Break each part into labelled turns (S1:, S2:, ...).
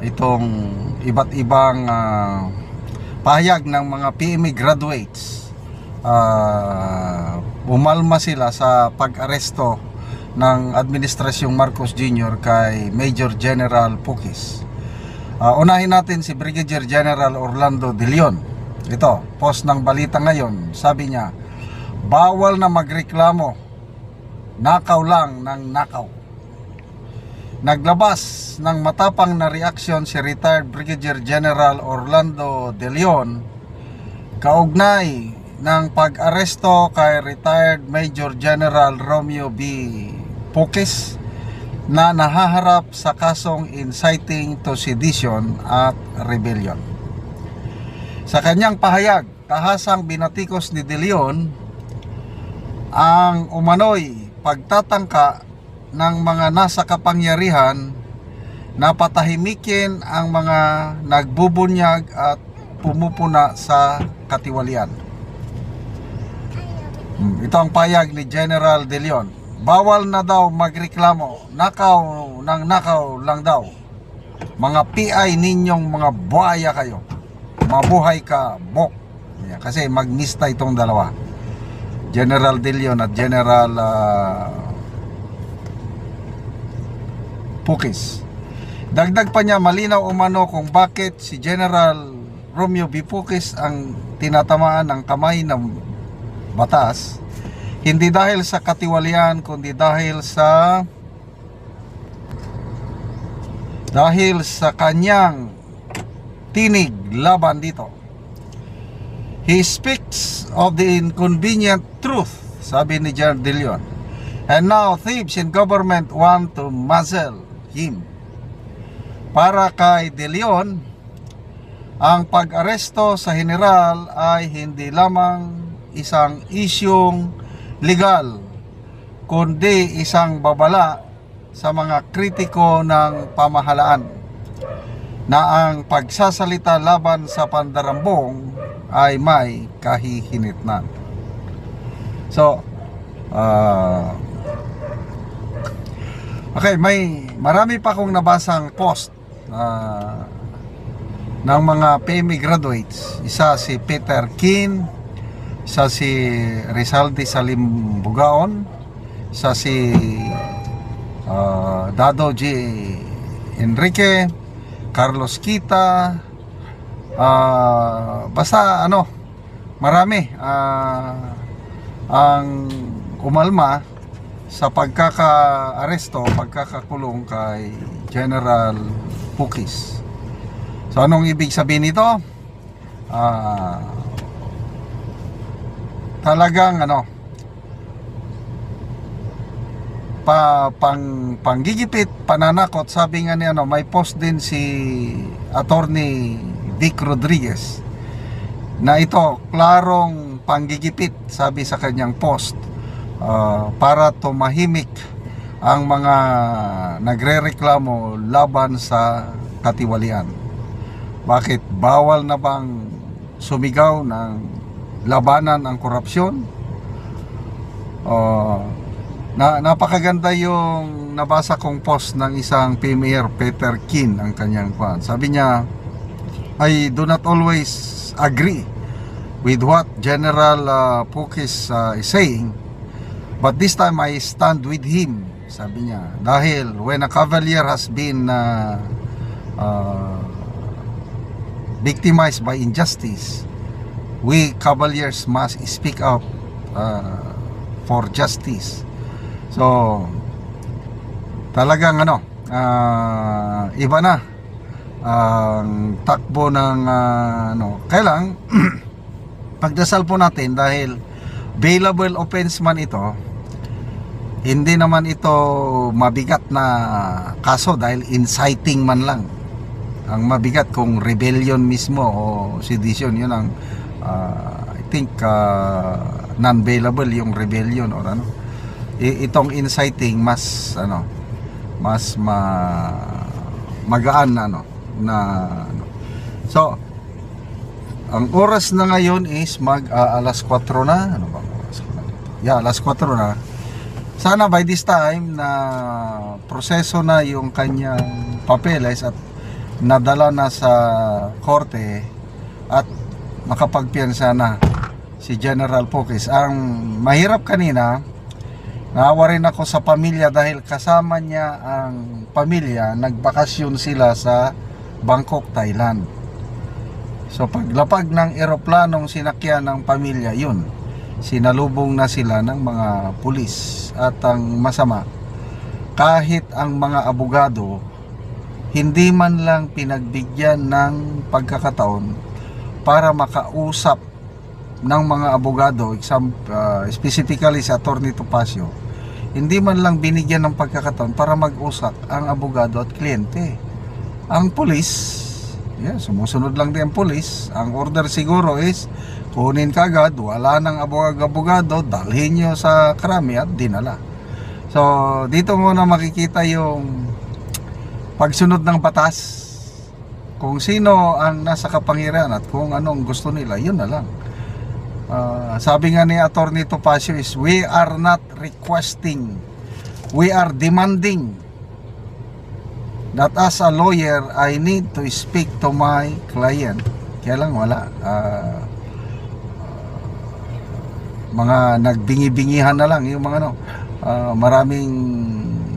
S1: itong iba't ibang pahayag ng mga PMA graduates. Umalma sila sa pag-aresto ng Administrasyong Marcos Jr. kay Major General Pukis. Unahin natin si Brigadier General Orlando De Leon. Ito, post ng balita ngayon, sabi niya, bawal na magreklamo, nakaw lang ng nakaw. Naglabas ng matapang na reaksyon si retired Brigadier General Orlando De Leon kaugnay ng pag-aresto kay retired Major General Romeo B. Pukis na nahaharap sa kasong inciting to sedition at rebellion. Sa kanyang pahayag, tahasang binatikos ni De Leon ang umano'y pagtatangka ng mga nasa kapangyarihan na patahimikin ang mga nagbubunyag at pumupuna sa katiwalian. Ito ang payag ni General De Leon. Bawal na daw magreklamo, nakaw ng nakaw lang daw. Mga PI ninyong mga buhaya kayo. Mabuhay ka, bok. Kasi magmista itong dalawa, General De Leon at General Pukis. Dagdag pa niya, malinaw umano kung bakit si General Romeo B. Pukis ang tinatamaan ng kamay ng batas, hindi dahil sa katiwalian kundi dahil sa kanyang tinig laban dito. He speaks of the inconvenient truth, sabi ni General De Leon, and now thieves in government want to muzzle him. Para kay De Leon, ang pag-aresto sa general ay hindi lamang isang isyung legal, kundi isang babala sa mga kritiko ng pamahalaan na ang pagsasalita laban sa pandarambong ay may kahihinitnan. So, okay, marami pa akong nabasang post ng mga PMA graduates. Isa si Peter Kin, isa si Rizaldi Salim Bugaon, isa si Dado G. Enrique, Carlos Kita, basta marami ang umalma sa pagkaka-aresto, pagkakakulong kay General Pukis. So anong ibig sabihin nito? Talagang panggigipit, pananakot. Sabi nga ni may post din si Attorney Vic Rodriguez na ito klarong panggigipit, sabi sa kanyang post, para tumahimik ang mga nagrereklamo laban sa katiwalian. Bakit bawal na bang sumigaw ng labanan ang korupsyon? Napakaganda yung nabasa kong post ng isang Premier, Peter Kin, ang kanyang fan. Sabi niya, I do not always agree with what General Pukis is saying, but this time I stand with him, sabi niya. Dahil when a cavalier has been victimized by injustice, we cavaliers must speak out for justice. So talagang iba na ang takbo ng kailang pagdasal po natin, dahil bailable offense man ito, hindi naman ito mabigat na kaso dahil inciting man lang. Ang mabigat kung rebellion mismo o sedition, yun ang I think non-bailable yung rebellion or itong inciting mas magaan So ang oras na ngayon is alas 4 na. Ano bang oras ko na dito? Yeah, alas 4 na. Sana by this time na proseso na yung kanyang papeles at nadala na sa korte at makapagpiyansa na si General Pukis. Ang mahirap kanina, naawa rin ako sa pamilya dahil kasama niya ang pamilya, nagbakasyon sila sa Bangkok, Thailand. So paglapag ng eroplanong sinakyan ng pamilya, yun, sinalubong na sila ng mga pulis. At ang masama, kahit ang mga abogado hindi man lang pinagbigyan ng pagkakataon para makausap ng mga abogado, specifically sa Atty. Topacio, hindi man lang binigyan ng pagkakataon para mag-usap ang abogado at kliyente. Ang pulis, sumusunod lang din ang pulis. Ang order siguro is kunin kagad, wala nang abogado, dalhin nyo sa krami at dinala. So dito muna makikita yung pagsunod ng batas. Kung sino ang nasa kapangyarihan at kung anong gusto nila, yun na lang. Sabi nga ni Atty. Topacio is, we are not requesting, we are demanding that as a lawyer I need to speak to my client. Kaya lang wala, mga nagbingi-bingihan na lang yung mga maraming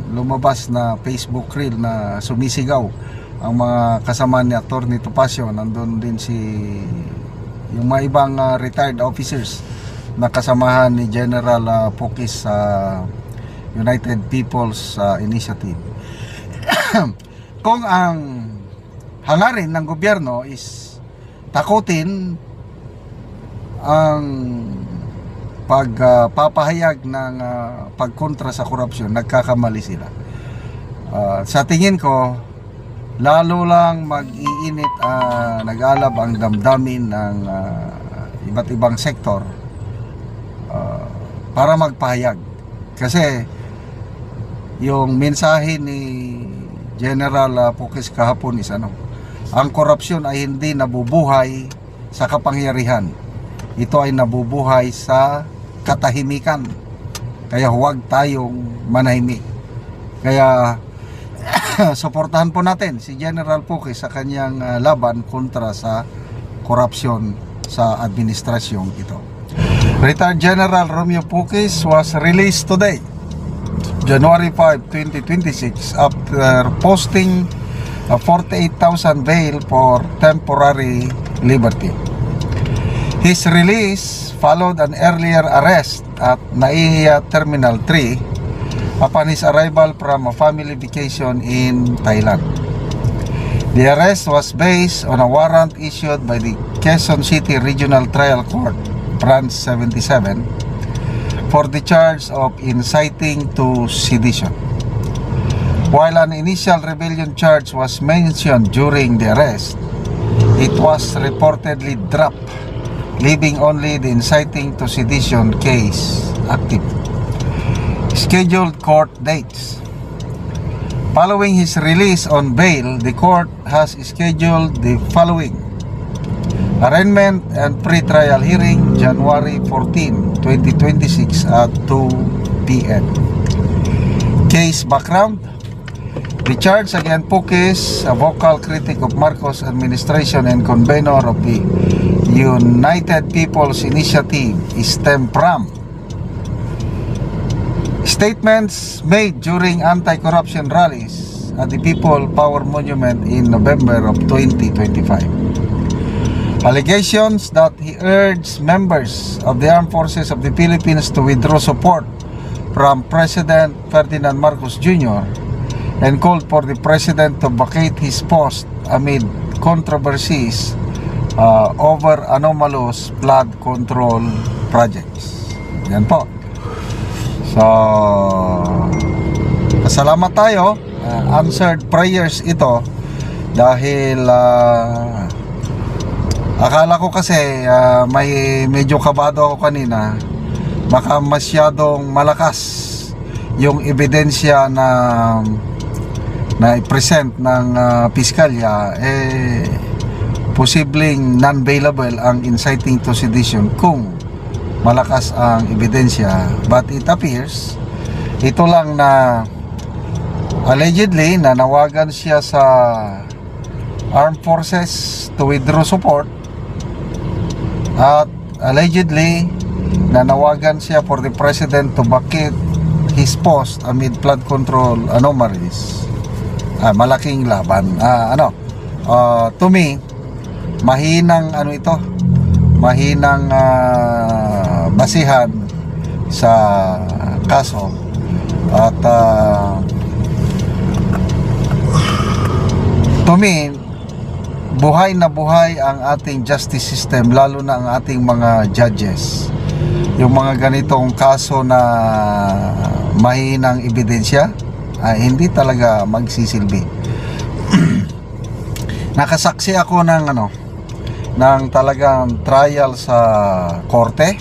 S1: lumabas na Facebook reel na sumisigaw ang mga kasama ni Atty. Topacio. Nandun din yung mga ibang retired officers na kasamahan ni General Pukis sa United People's Initiative. Kung ang hangarin ng gobyerno is takutin ang pagpapahayag ng pagkontra sa korupsyon, nagkakamali sila. Sa tingin ko, lalo lang mag-iinit, nag-alab ang damdamin ng iba't ibang sektor para magpahayag. Kasi yung mensahe ni General Pukis kahapon is ang korupsyon ay hindi nabubuhay sa kapangyarihan. Ito ay nabubuhay sa katahimikan. Kaya huwag tayong manahimik. Kaya suportahan po natin si General Pukis sa kanyang laban kontra sa korupsyon sa administrasyong ito. Retired General Romeo Pukis was released today, January 5, 2026, after posting a 48,000 bail for temporary liberty. His release followed an earlier arrest at Naiya Terminal 3 upon his arrival from a family vacation in Thailand. The arrest was based on a warrant issued by the Quezon City Regional Trial Court, Branch 77, for the charge of inciting to sedition. While an initial rebellion charge was mentioned during the arrest, it was reportedly dropped, leaving only the inciting to sedition case active. Scheduled court dates. Following his release on bail, the court has scheduled the following: arraignment and pre-trial hearing January 14, 2026 at 2 p.m. Case background. The charge against Pukis, a vocal critic of Marcos administration and convener of the United People's Initiative, stem from statements made during anti-corruption rallies at the People Power Monument in November of 2025. Allegations that he urged members of the Armed Forces of the Philippines to withdraw support from President Ferdinand Marcos Jr. and called for the President to vacate his post amid controversies over anomalous flood control projects. Yan po. So, pasalamat tayo. Answered prayers ito dahil akala ko kasi may medyo kabado ako kanina, baka masyadong malakas yung ebidensya na i-present ng piskalya, posibleng non-bailable ang inciting to sedition kung malakas ang ebidensya. But it appears, ito lang na allegedly nanawagan siya sa armed forces to withdraw support, at allegedly nanawagan siya for the president to vacate his post amid flood control anomalies. Malaking laban. To me, mahinang mahinang basihan sa kaso. At to me, buhay na buhay ang ating justice system, lalo na ang ating mga judges. Yung mga ganitong kaso na mahinang ebidensya, hindi talaga magsisilbi. Nakasaksi ako ng talagang trial sa korte.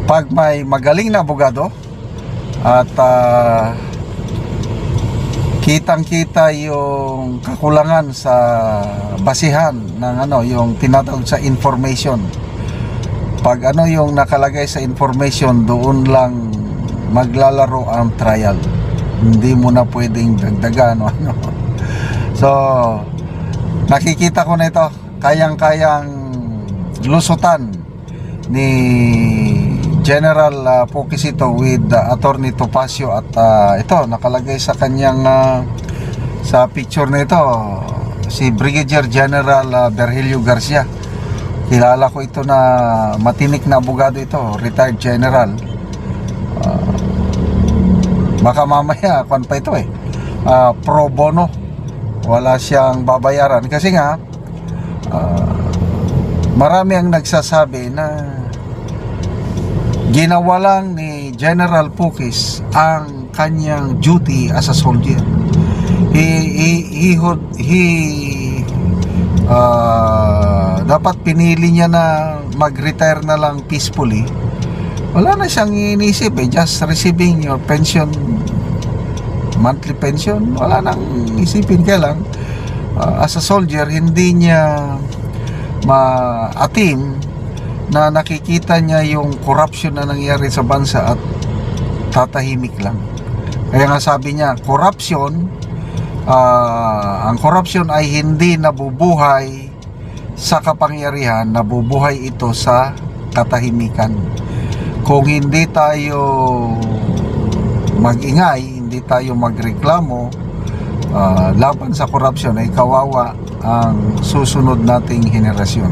S1: Pag may magaling na abogado at kitang-kita yung kakulangan sa basihan ng yung tinatawag sa information. Pag yung nakalagay sa information, doon lang maglalaro ang trial. Hindi mo na pwedeng dagdagan So, nakikita ko na ito, kayang-kayang lusutan ni General Pukisito with Attorney Topacio. At ito, nakalagay sa kanyang sa picture na ito, si Brigadier General Virgilio Garcia. Kilala ko ito na matinik na abogado ito, retired general. Baka mamaya kwan pa ito pro bono, wala siyang babayaran kasi nga marami ang nagsasabi na ginawa lang ni General Pukis ang kanyang duty as a soldier. Dapat pinili niya na mag-retire na lang peacefully. Wala na siyang inisip, just receiving your pension, monthly pension. Wala nang isipin. Kaya lang as a soldier, hindi niya maatim na nakikita niya yung corruption na nangyari sa bansa at tatahimik lang. Kaya nga sabi niya, ang corruption ay hindi nabubuhay sa kapangyarihan, nabubuhay ito sa katahimikan. Kung hindi tayo mag-ingay, hindi tayo magreklamo laban sa corruption, ay kawawa ang susunod nating henerasyon.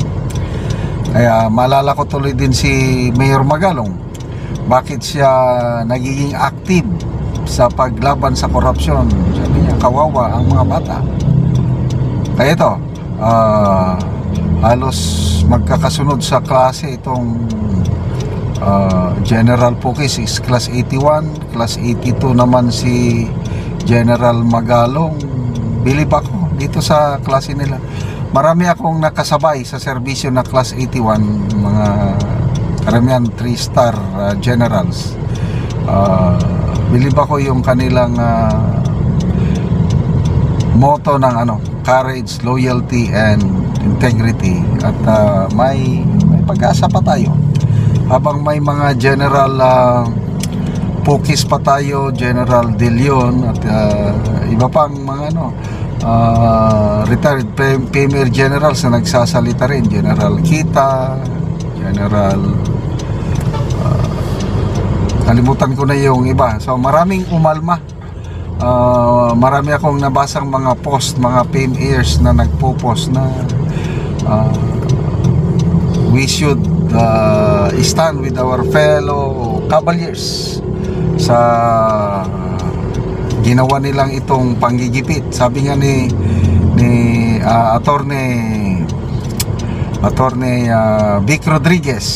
S1: Kaya maalala ko tuloy din si Mayor Magalong, bakit siya nagiging active sa paglaban sa corruption. Sabi niya, kawawa ang mga bata. Kaya ito, halos magkakasunod sa klase itong General Pukis is class 81, class 82 naman si General Magalong. Bilib ako dito sa klase nila. Marami akong nakasabay sa serbisyo na class 81, mga karamihan 3-star generals. Bilib ako yung kanilang motto ng courage, loyalty and integrity. At may pag-asa pa tayo. Habang may mga General Pukis pa tayo, General De Leon at iba pang mga retired premier generals na nagsasalita rin, General Kita, General kalimutan ko na yung iba. So maraming umalma. Marami akong nabasang mga post, mga PMers na nagpo-post na we should stand with our fellow cavaliers sa ginawa nilang itong panggigipit. Sabi nga ni Attorney Vic Rodriguez,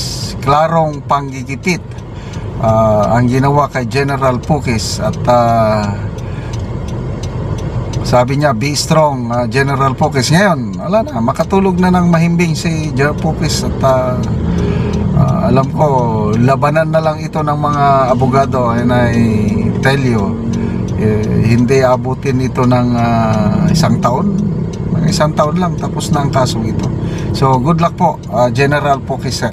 S1: klarong panggigipit ang ginawa kay General Pukis. At sabi niya, be strong, General Pukis. Ngayon, wala na, makatulog na ng mahimbing si General Pukis. At alam ko, labanan na lang ito ng mga abogado. And I tell you, hindi abutin ito ng isang taon. Isang taon lang, tapos na ang kasong ito. So, good luck po, General Pukis.